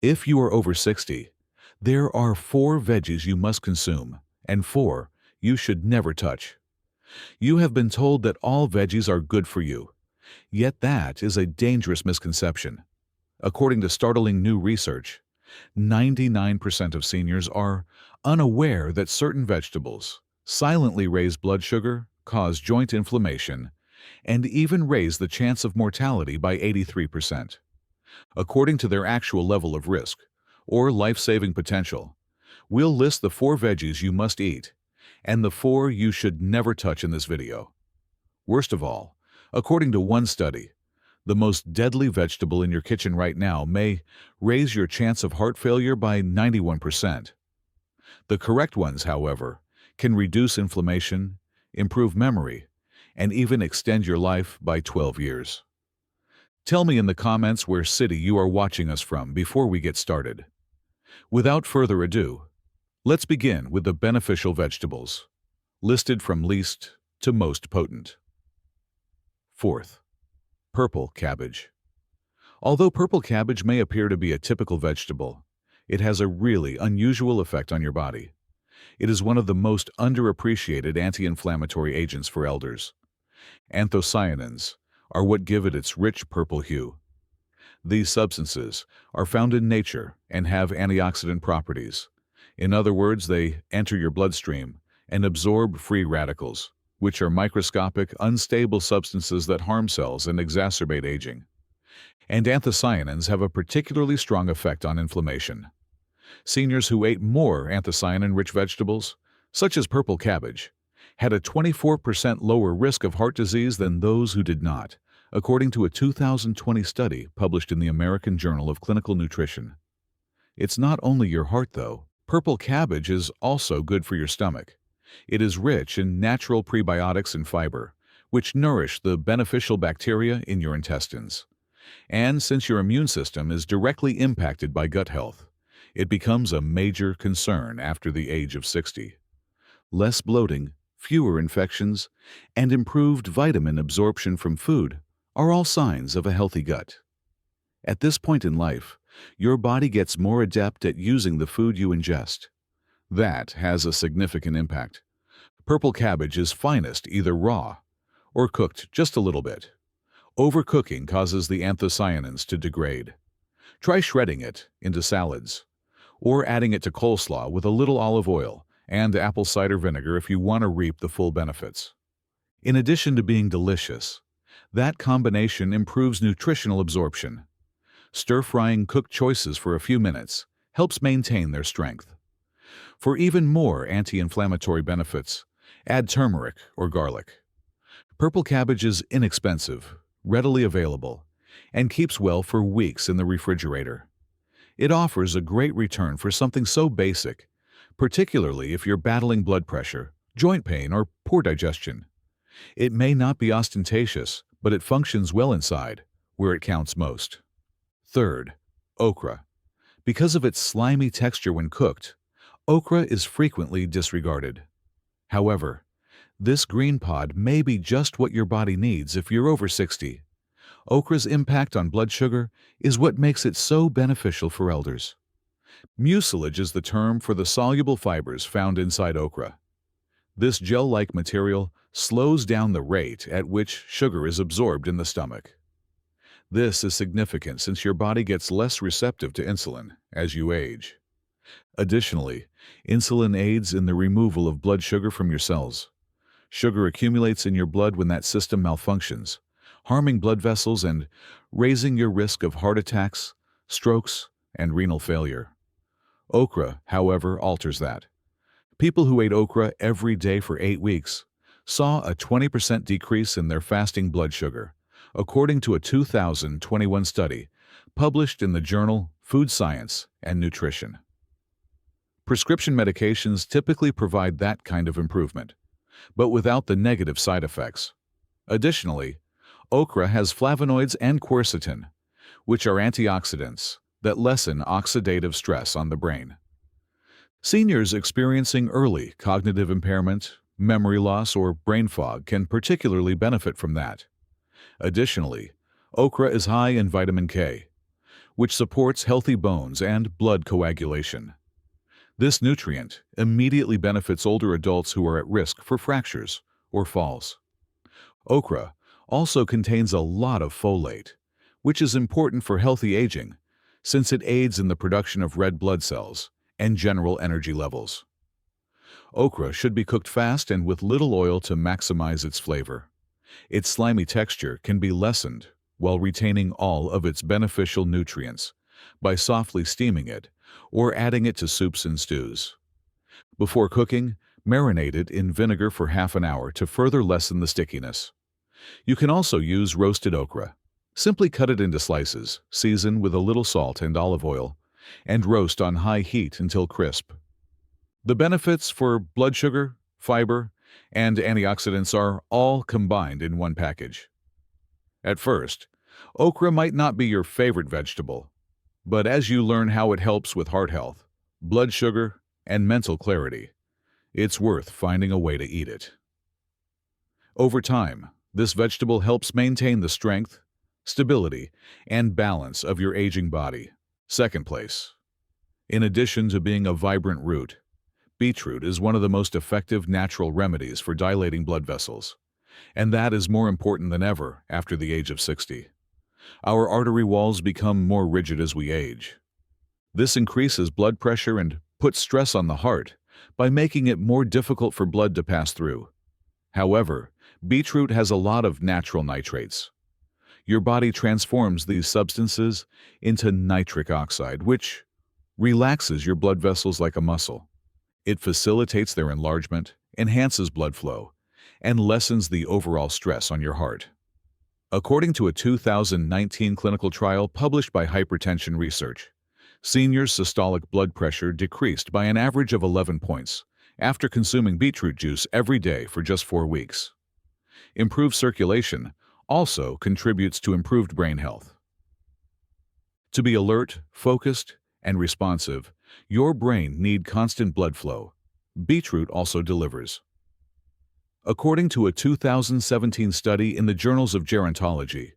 If you are over 60, there are 4 veggies you must consume, and 4 you should never touch. You have been told that all veggies are good for you, yet that is a dangerous misconception. According to startling new research, 99% of seniors are unaware that certain vegetables silently raise blood sugar, cause joint inflammation, and even raise the chance of mortality by 83%. According to their actual level of risk, or life-saving potential, we'll list the 4 veggies you must eat and the 4 you should never touch in this video. Worst of all, according to one study, the most deadly vegetable in your kitchen right now may raise your chance of heart failure by 91%. The correct ones, however, can reduce inflammation, improve memory, and even extend your life by 12 years. Tell me in the comments where city you are watching us from before we get started. Without further ado, let's begin with the beneficial vegetables, listed from least to most potent. Fourth, purple cabbage. Although purple cabbage may appear to be a typical vegetable, it has a really unusual effect on your body. It is one of the most underappreciated anti-inflammatory agents for elders. Anthocyanins are what give it its rich purple hue. These substances are found in nature and have antioxidant properties. In other words, they enter your bloodstream and absorb free radicals, which are microscopic, unstable substances that harm cells and exacerbate aging. And anthocyanins have a particularly strong effect on inflammation. Seniors who ate more anthocyanin-rich vegetables, such as purple cabbage, had a 24% lower risk of heart disease than those who did not, according to a 2020 study published in the American Journal of Clinical Nutrition. It's not only your heart, though. Purple cabbage is also good for your stomach. It is rich in natural prebiotics and fiber, which nourish the beneficial bacteria in your intestines. And since your immune system is directly impacted by gut health, it becomes a major concern after the age of 60. Less bloating, fewer infections, and improved vitamin absorption from food are all signs of a healthy gut. At this point in life, your body gets more adept at using the food you ingest. That has a significant impact. Purple cabbage is finest either raw or cooked just a little bit. Overcooking causes the anthocyanins to degrade. Try shredding it into salads, or adding it to coleslaw with a little olive oil and apple cider vinegar if you want to reap the full benefits. In addition to being delicious, that combination improves nutritional absorption. Stir-frying cooked choices for a few minutes helps maintain their strength. For even more anti-inflammatory benefits, add turmeric or garlic. Purple cabbage is inexpensive, readily available, and keeps well for weeks in the refrigerator. It offers a great return for something so basic, particularly if you're battling blood pressure, joint pain, or poor digestion. It may not be ostentatious, but it functions well inside, where it counts most. Third, okra. Because of its slimy texture when cooked, okra is frequently disregarded. However, this green pod may be just what your body needs if you're over 60. Okra's impact on blood sugar is what makes it so beneficial for elders. Mucilage is the term for the soluble fibers found inside okra. This gel-like material slows down the rate at which sugar is absorbed in the stomach. This is significant since your body gets less receptive to insulin as you age. Additionally, insulin aids in the removal of blood sugar from your cells. Sugar accumulates in your blood when that system malfunctions, harming blood vessels and raising your risk of heart attacks, strokes, and renal failure. Okra, however, alters that. People who ate okra every day for 8 weeks saw a 20% decrease in their fasting blood sugar, according to a 2021 study published in the journal Food Science and Nutrition. Prescription medications typically provide that kind of improvement, but without the negative side effects. Additionally, okra has flavonoids and quercetin, which are antioxidants that lessen oxidative stress on the brain. Seniors experiencing early cognitive impairment, memory loss, or brain fog can particularly benefit from that. Additionally, okra is high in vitamin K, which supports healthy bones and blood coagulation. This nutrient immediately benefits older adults who are at risk for fractures or falls. Okra also contains a lot of folate, which is important for healthy aging since it aids in the production of red blood cells and general energy levels. Okra should be cooked fast and with little oil to maximize its flavor. Its slimy texture can be lessened while retaining all of its beneficial nutrients by softly steaming it or adding it to soups and stews. Before cooking, marinate it in vinegar for half an hour to further lessen the stickiness. You can also use roasted okra. Simply cut it into slices, season with a little salt and olive oil, and roast on high heat until crisp. The benefits for blood sugar, fiber, and antioxidants are all combined in one package. At first, okra might not be your favorite vegetable, but as you learn how it helps with heart health, blood sugar, and mental clarity, it's worth finding a way to eat it. Over time, this vegetable helps maintain the strength, stability, and balance of your aging body. Second place. In addition to being a vibrant root, beetroot is one of the most effective natural remedies for dilating blood vessels, and that is more important than ever after the age of 60. Our artery walls become more rigid as we age. This increases blood pressure and puts stress on the heart by making it more difficult for blood to pass through. However, beetroot has a lot of natural nitrates. Your body transforms these substances into nitric oxide, which relaxes your blood vessels like a muscle. It facilitates their enlargement, enhances blood flow, and lessens the overall stress on your heart. According to a 2019 clinical trial published by Hypertension Research, seniors' systolic blood pressure decreased by an average of 11 points after consuming beetroot juice every day for just 4 weeks. Improved circulation also contributes to improved brain health. To be alert, focused, and responsive, your brain needs constant blood flow. Beetroot also delivers. According to a 2017 study in the Journals of Gerontology,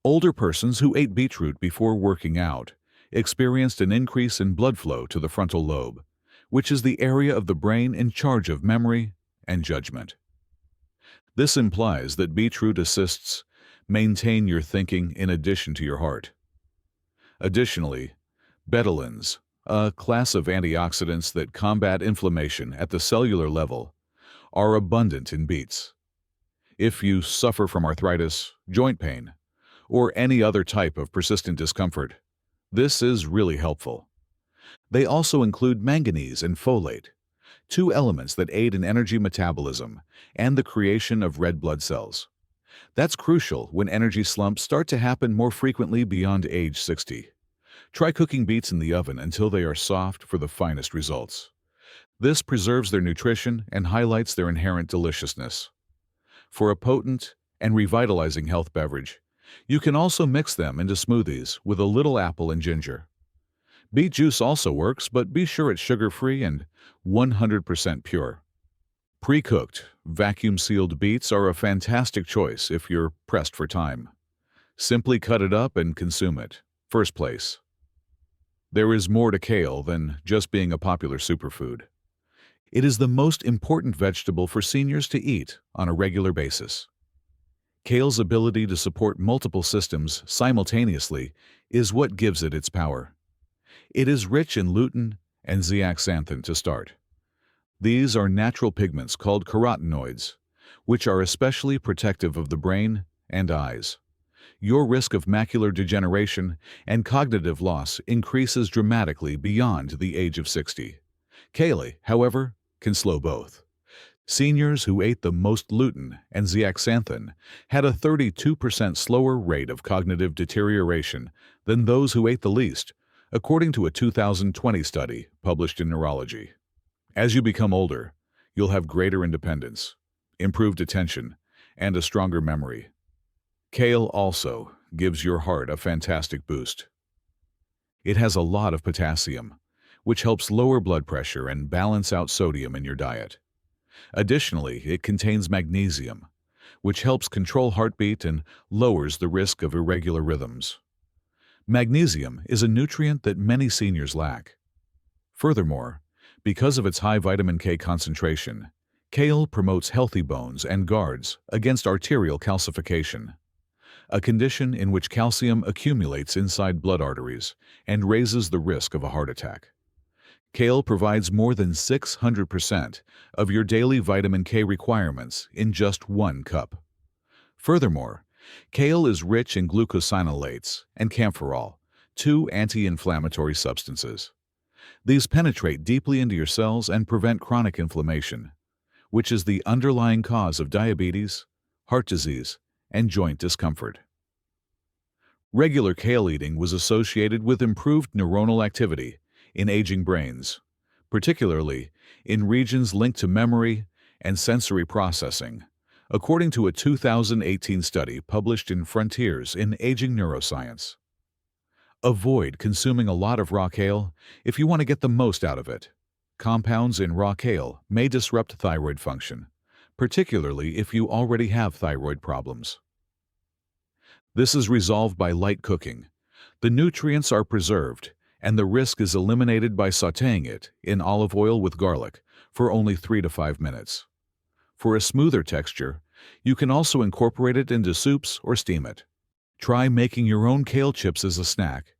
older persons who ate beetroot before working out experienced an increase in blood flow to the frontal lobe, which is the area of the brain in charge of memory and judgment. This implies that beetroot assists maintain your thinking in addition to your heart. Additionally, betalains, a class of antioxidants that combat inflammation at the cellular level, are abundant in beets. If you suffer from arthritis, joint pain, or any other type of persistent discomfort, this is really helpful. They also include manganese and folate, two elements that aid in energy metabolism and the creation of red blood cells. That's crucial when energy slumps start to happen more frequently beyond age 60. Try cooking beets in the oven until they are soft for the finest results. This preserves their nutrition and highlights their inherent deliciousness. For a potent and revitalizing health beverage, you can also mix them into smoothies with a little apple and ginger. Beet juice also works, but be sure it's sugar-free and 100% pure. Pre-cooked, vacuum-sealed beets are a fantastic choice if you're pressed for time. Simply cut it up and consume it. First place. There is more to kale than just being a popular superfood. It is the most important vegetable for seniors to eat on a regular basis. Kale's ability to support multiple systems simultaneously is what gives it its power. It is rich in lutein and zeaxanthin to start. These are natural pigments called carotenoids, which are especially protective of the brain and eyes. Your risk of macular degeneration and cognitive loss increases dramatically beyond the age of 60. Kale, however, can slow both. Seniors who ate the most lutein and zeaxanthin had a 32% slower rate of cognitive deterioration than those who ate the least, according to a 2020 study published in Neurology. As you become older, you'll have greater independence, improved attention, and a stronger memory. Kale also gives your heart a fantastic boost. It has a lot of potassium, which helps lower blood pressure and balance out sodium in your diet. Additionally, it contains magnesium, which helps control heartbeat and lowers the risk of irregular rhythms. Magnesium is a nutrient that many seniors lack. Furthermore, because of its high vitamin K concentration, kale promotes healthy bones and guards against arterial calcification, a condition in which calcium accumulates inside blood arteries and raises the risk of a heart attack. Kale provides more than 600% of your daily vitamin K requirements in just 1 cup. Furthermore, kale is rich in glucosinolates and camphorol, two anti-inflammatory substances. These penetrate deeply into your cells and prevent chronic inflammation, which is the underlying cause of diabetes, heart disease, and joint discomfort. Regular kale eating was associated with improved neuronal activity in aging brains, particularly in regions linked to memory and sensory processing, according to a 2018 study published in Frontiers in Aging Neuroscience. Avoid consuming a lot of raw kale if you want to get the most out of it. Compounds in raw kale may disrupt thyroid function, particularly if you already have thyroid problems. This is resolved by light cooking. The nutrients are preserved, and the risk is eliminated by sautéing it in olive oil with garlic for only 3 to 5 minutes. For a smoother texture, you can also incorporate it into soups or steam it. Try making your own kale chips as a snack.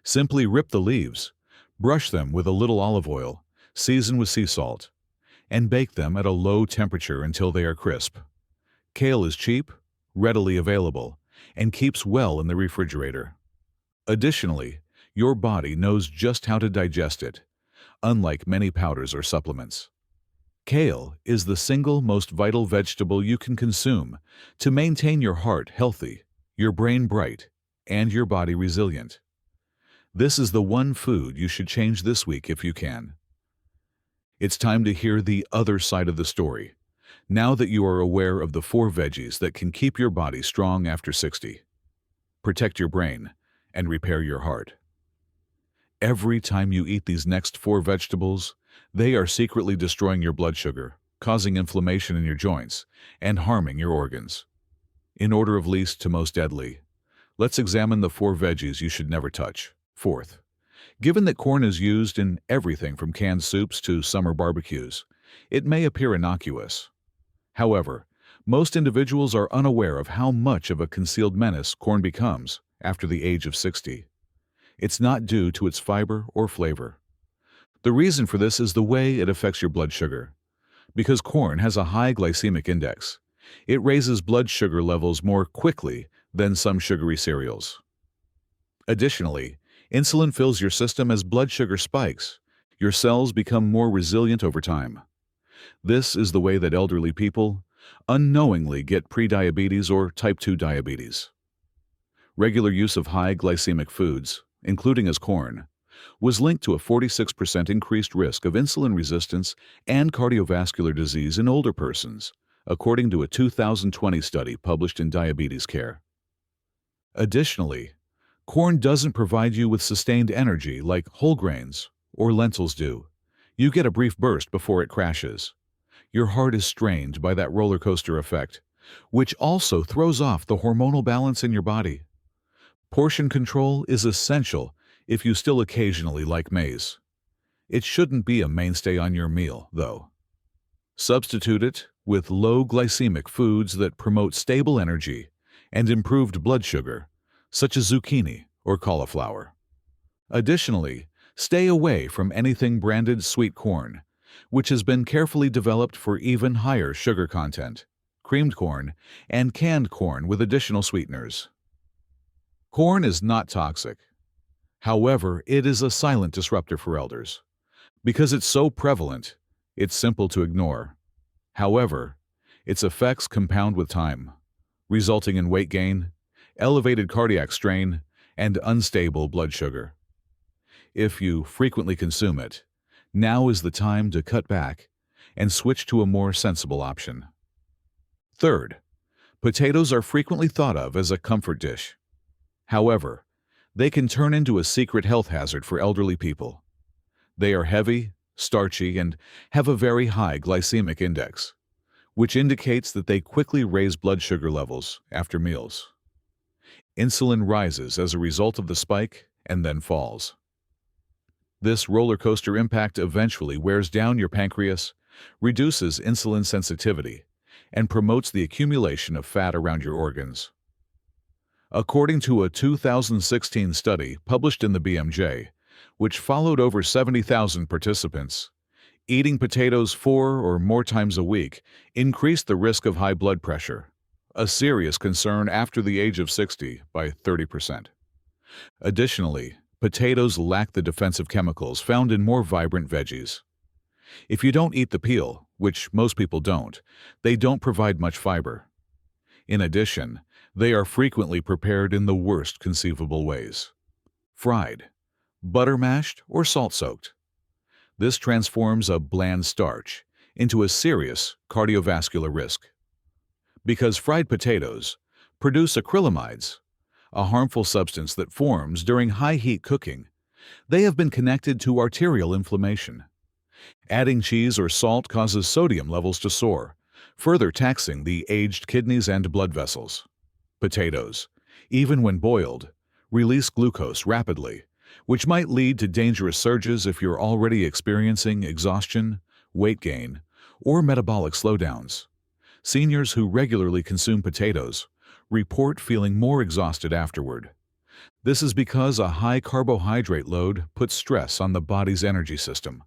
Simply rip the leaves, brush them with a little olive oil, season with sea salt, and bake them at a low temperature until they are crisp. Kale is cheap, readily available, and keeps well in the refrigerator. Additionally, your body knows just how to digest it, unlike many powders or supplements. Kale is the single most vital vegetable you can consume to maintain your heart healthy, your brain bright, and your body resilient. This is the one food you should change this week if you can. It's time to hear the other side of the story, now that you are aware of the 4 veggies that can keep your body strong after 60. Protect your brain and repair your heart. Every time you eat these next 4 vegetables, they are secretly destroying your blood sugar, causing inflammation in your joints, and harming your organs. In order of least to most deadly, let's examine the 4 veggies you should never touch. Fourth, given that corn is used in everything from canned soups to summer barbecues, it may appear innocuous. However, most individuals are unaware of how much of a concealed menace corn becomes after the age of 60. It's not due to its fiber or flavor. The reason for this is the way it affects your blood sugar. Because corn has a high glycemic index, it raises blood sugar levels more quickly than some sugary cereals. Additionally, insulin fills your system as blood sugar spikes. Your cells become more resilient over time. This is the way that elderly people unknowingly get prediabetes or type 2 diabetes. Regular use of high glycemic foods, including as corn, was linked to a 46% increased risk of insulin resistance and cardiovascular disease in older persons, according to a 2020 study published in Diabetes Care. Additionally, corn doesn't provide you with sustained energy like whole grains or lentils do. You get a brief burst before it crashes. Your heart is strained by that roller coaster effect, which also throws off the hormonal balance in your body. Portion control is essential if you still occasionally like maize. It shouldn't be a mainstay on your meal, though. Substitute it with low glycemic foods that promote stable energy and improved blood sugar, such as zucchini or cauliflower. Additionally, stay away from anything branded sweet corn, which has been carefully developed for even higher sugar content, creamed corn, and canned corn with additional sweeteners. Corn is not toxic. However, it is a silent disruptor for elders. Because it's so prevalent, it's simple to ignore. However, its effects compound with time, resulting in weight gain, elevated cardiac strain, and unstable blood sugar. If you frequently consume it, now is the time to cut back and switch to a more sensible option. Third, potatoes are frequently thought of as a comfort dish. However, they can turn into a secret health hazard for elderly people. They are heavy, starchy, and have a very high glycemic index, which indicates that they quickly raise blood sugar levels after meals. Insulin rises as a result of the spike and then falls. This roller coaster impact eventually wears down your pancreas, reduces insulin sensitivity, and promotes the accumulation of fat around your organs. According to a 2016 study published in the BMJ, which followed over 70,000 participants, eating potatoes 4 or more times a week increased the risk of high blood pressure, a serious concern after the age of 60, by 30%. Additionally, potatoes lack the defensive chemicals found in more vibrant veggies. If you don't eat the peel, which most people don't, they don't provide much fiber. In addition, they are frequently prepared in the worst conceivable ways: fried, butter mashed, or salt-soaked. This transforms a bland starch into a serious cardiovascular risk. Because fried potatoes produce acrylamides, a harmful substance that forms during high-heat cooking, they have been connected to arterial inflammation. Adding cheese or salt causes sodium levels to soar, further taxing the aged kidneys and blood vessels. Potatoes, even when boiled, release glucose rapidly, which might lead to dangerous surges if you're already experiencing exhaustion, weight gain, or metabolic slowdowns. Seniors who regularly consume potatoes report feeling more exhausted afterward. This is because a high carbohydrate load puts stress on the body's energy system,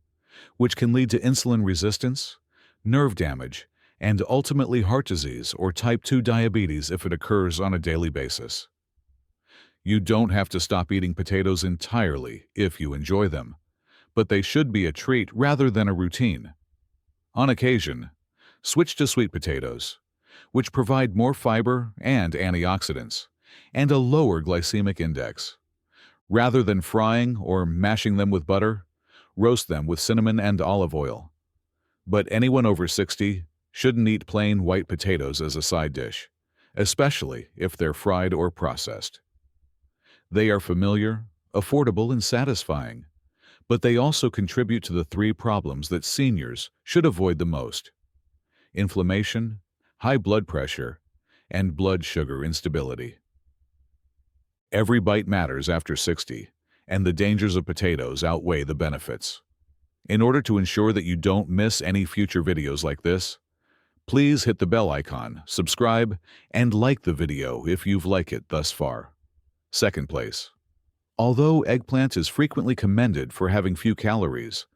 which can lead to insulin resistance, nerve damage, and ultimately heart disease or type 2 diabetes if it occurs on a daily basis. You don't have to stop eating potatoes entirely if you enjoy them, but they should be a treat rather than a routine. On occasion, switch to sweet potatoes, which provide more fiber and antioxidants, and a lower glycemic index. Rather than frying or mashing them with butter, roast them with cinnamon and olive oil. But anyone over 60 shouldn't eat plain white potatoes as a side dish, especially if they're fried or processed. They are familiar, affordable, and satisfying, but they also contribute to the 3 problems that seniors should avoid the most: inflammation, high blood pressure, and blood sugar instability. Every bite matters after 60, and the dangers of potatoes outweigh the benefits. In order to ensure that you don't miss any future videos like this, please hit the bell icon, subscribe, and like the video if you've liked it thus far. Second place. Although eggplant is frequently commended for having few calories,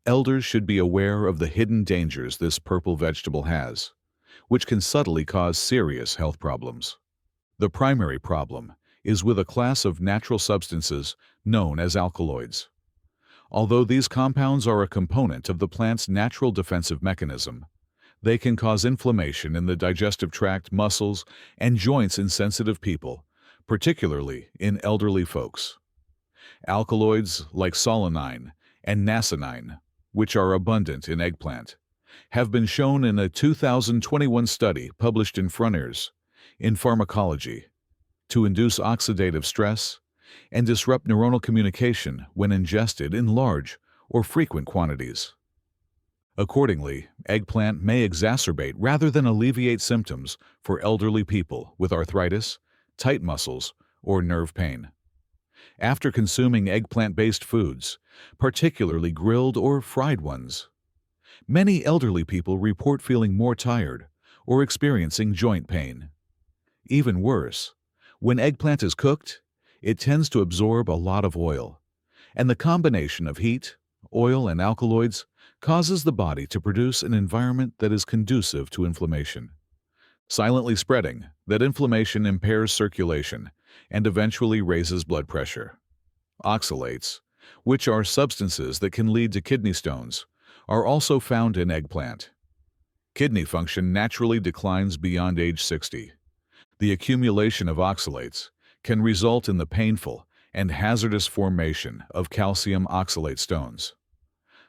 elders should be aware of the hidden dangers this purple vegetable has, which can subtly cause serious health problems. The primary problem is with a class of natural substances known as alkaloids. Although these compounds are a component of the plant's natural defensive mechanism, they can cause inflammation in the digestive tract, muscles, and joints in sensitive people, particularly in elderly folks. Alkaloids like solanine and nasanine, which are abundant in eggplant, have been shown in a 2021 study published in Frontiers in Pharmacology to induce oxidative stress and disrupt neuronal communication when ingested in large or frequent quantities. Accordingly, eggplant may exacerbate rather than alleviate symptoms for elderly people with arthritis, tight muscles, or nerve pain. After consuming eggplant-based foods, particularly grilled or fried ones, many elderly people report feeling more tired or experiencing joint pain. Even worse, when eggplant is cooked, it tends to absorb a lot of oil, and the combination of heat, oil, and alkaloids causes the body to produce an environment that is conducive to inflammation, silently spreading that inflammation impairs circulation and eventually raises blood pressure. Oxalates, which are substances that can lead to kidney stones, are also found in eggplant. Kidney function naturally declines beyond age 60. The accumulation of oxalates can result in the painful and hazardous formation of calcium oxalate stones.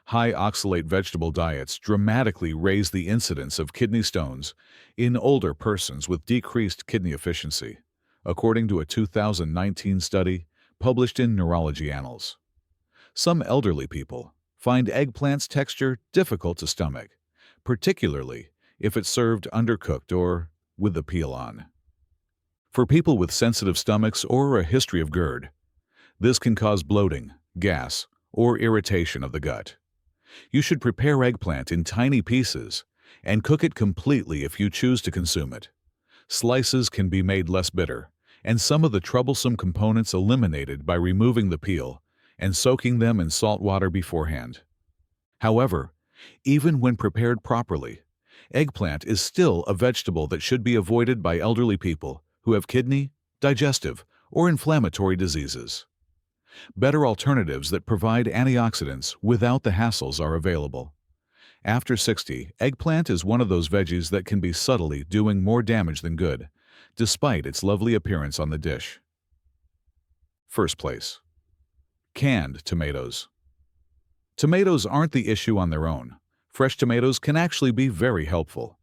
High oxalate vegetable diets dramatically raise the incidence of kidney stones in older persons with decreased kidney efficiency, according to a 2019 study published in Neurology Annals. Some elderly people find eggplant's texture difficult to stomach, particularly if it's served undercooked or with the peel on. For people with sensitive stomachs or a history of GERD, this can cause bloating, gas, or irritation of the gut. You should prepare eggplant in tiny pieces and cook it completely if you choose to consume it. Slices can be made less bitter, and some of the troublesome components eliminated by removing the peel and soaking them in salt water beforehand. However, even when prepared properly, eggplant is still a vegetable that should be avoided by elderly people who have kidney, digestive, or inflammatory diseases. Better alternatives that provide antioxidants without the hassles are available. After 60, eggplant is one of those veggies that can be subtly doing more damage than good, despite its lovely appearance on the dish. First place. Canned tomatoes. Tomatoes aren't the issue on their own. Fresh tomatoes can actually be very helpful.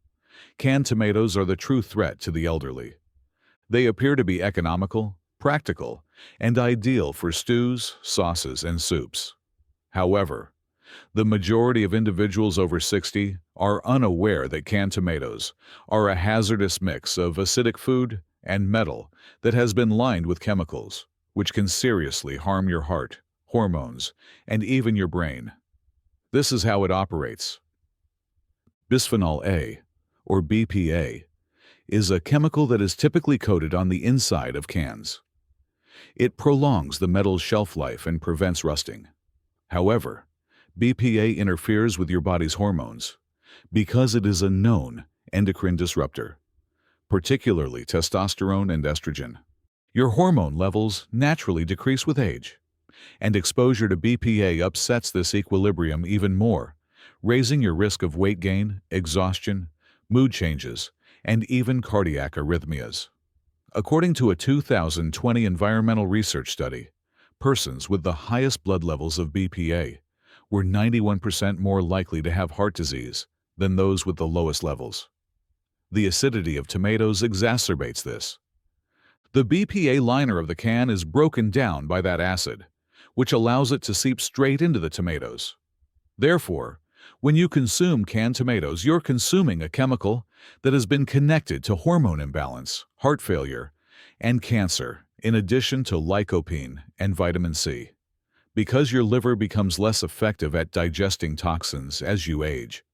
Canned tomatoes are the true threat to the elderly. They appear to be economical, practical, and ideal for stews, sauces, and soups. However, the majority of individuals over 60 are unaware that canned tomatoes are a hazardous mix of acidic food and metal that has been lined with chemicals, which can seriously harm your heart, hormones, and even your brain. This is how it operates. Bisphenol A, or BPA, is a chemical that is typically coated on the inside of cans. It prolongs the metal's shelf life and prevents rusting. However, BPA interferes with your body's hormones because it is a known endocrine disruptor, particularly testosterone and estrogen. Your hormone levels naturally decrease with age, and exposure to BPA upsets this equilibrium even more, raising your risk of weight gain, exhaustion, mood changes, and even cardiac arrhythmias. According to a 2020 environmental research study, persons with the highest blood levels of BPA were 91% more likely to have heart disease than those with the lowest levels. The acidity of tomatoes exacerbates this. The BPA liner of the can is broken down by that acid, which allows it to seep straight into the tomatoes. Therefore, when you consume canned tomatoes, you're consuming a chemical that has been connected to hormone imbalance, heart failure, and cancer, in addition to lycopene and vitamin C. Because your liver becomes less effective at digesting toxins as you age,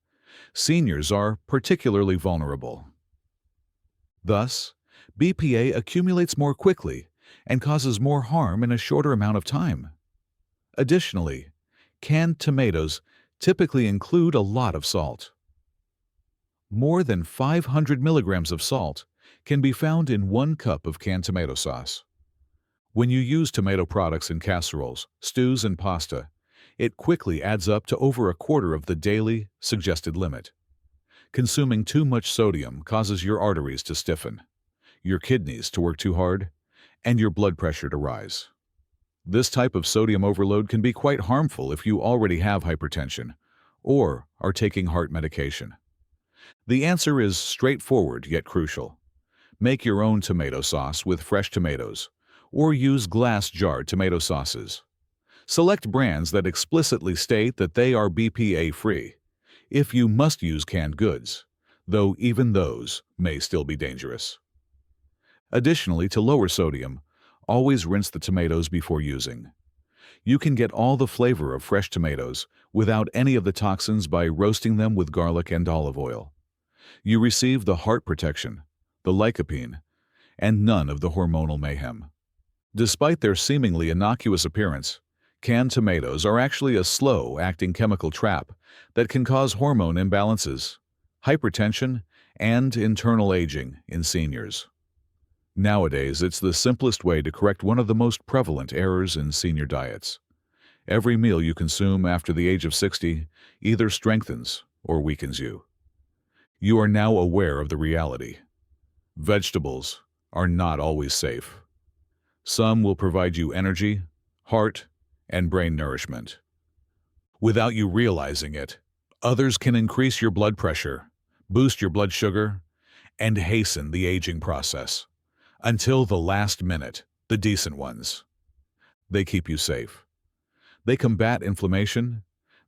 seniors are particularly vulnerable. Thus, BPA accumulates more quickly and causes more harm in a shorter amount of time. Additionally, canned tomatoes typically include a lot of salt. More than 500 milligrams of salt can be found in 1 cup of canned tomato sauce. When you use tomato products in casseroles, stews, and pasta, it quickly adds up to over a quarter of the daily suggested limit. Consuming too much sodium causes your arteries to stiffen, your kidneys to work too hard, and your blood pressure to rise. This type of sodium overload can be quite harmful if you already have hypertension or are taking heart medication. The answer is straightforward yet crucial. Make your own tomato sauce with fresh tomatoes, or use glass-jarred tomato sauces. Select brands that explicitly state that they are BPA-free, if you must use canned goods, though even those may still be dangerous. Additionally, to lower sodium, always rinse the tomatoes before using. You can get all the flavor of fresh tomatoes without any of the toxins by roasting them with garlic and olive oil. You receive the heart protection, the lycopene, and none of the hormonal mayhem. Despite their seemingly innocuous appearance, canned tomatoes are actually a slow-acting chemical trap that can cause hormone imbalances, hypertension, and internal aging in seniors. Nowadays, it's the simplest way to correct one of the most prevalent errors in senior diets. Every meal you consume after the age of 60 either strengthens or weakens you. You are now aware of the reality. Vegetables are not always safe. Some will provide you energy, heart, and brain nourishment. Without you realizing it, others can increase your blood pressure, boost your blood sugar, and hasten the aging process. Until the last minute, the decent ones. They keep you safe. They combat inflammation.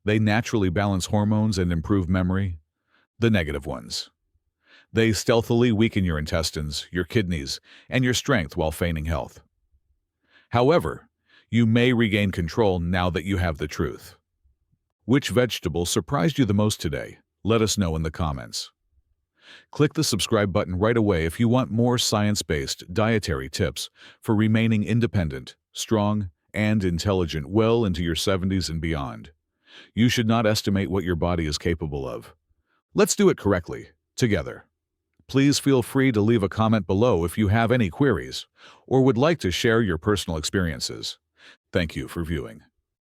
They naturally balance hormones and improve memory. The negative ones. They stealthily weaken your intestines, your kidneys, and your strength while feigning health. However, you may regain control now that you have the truth. Which vegetable surprised you the most today? Let us know in the comments. Click the subscribe button right away if you want more science-based dietary tips for remaining independent, strong, and intelligent well into your 70s and beyond. You should not estimate what your body is capable of. Let's do it correctly, together. Please feel free to leave a comment below if you have any queries or would like to share your personal experiences. Thank you for viewing.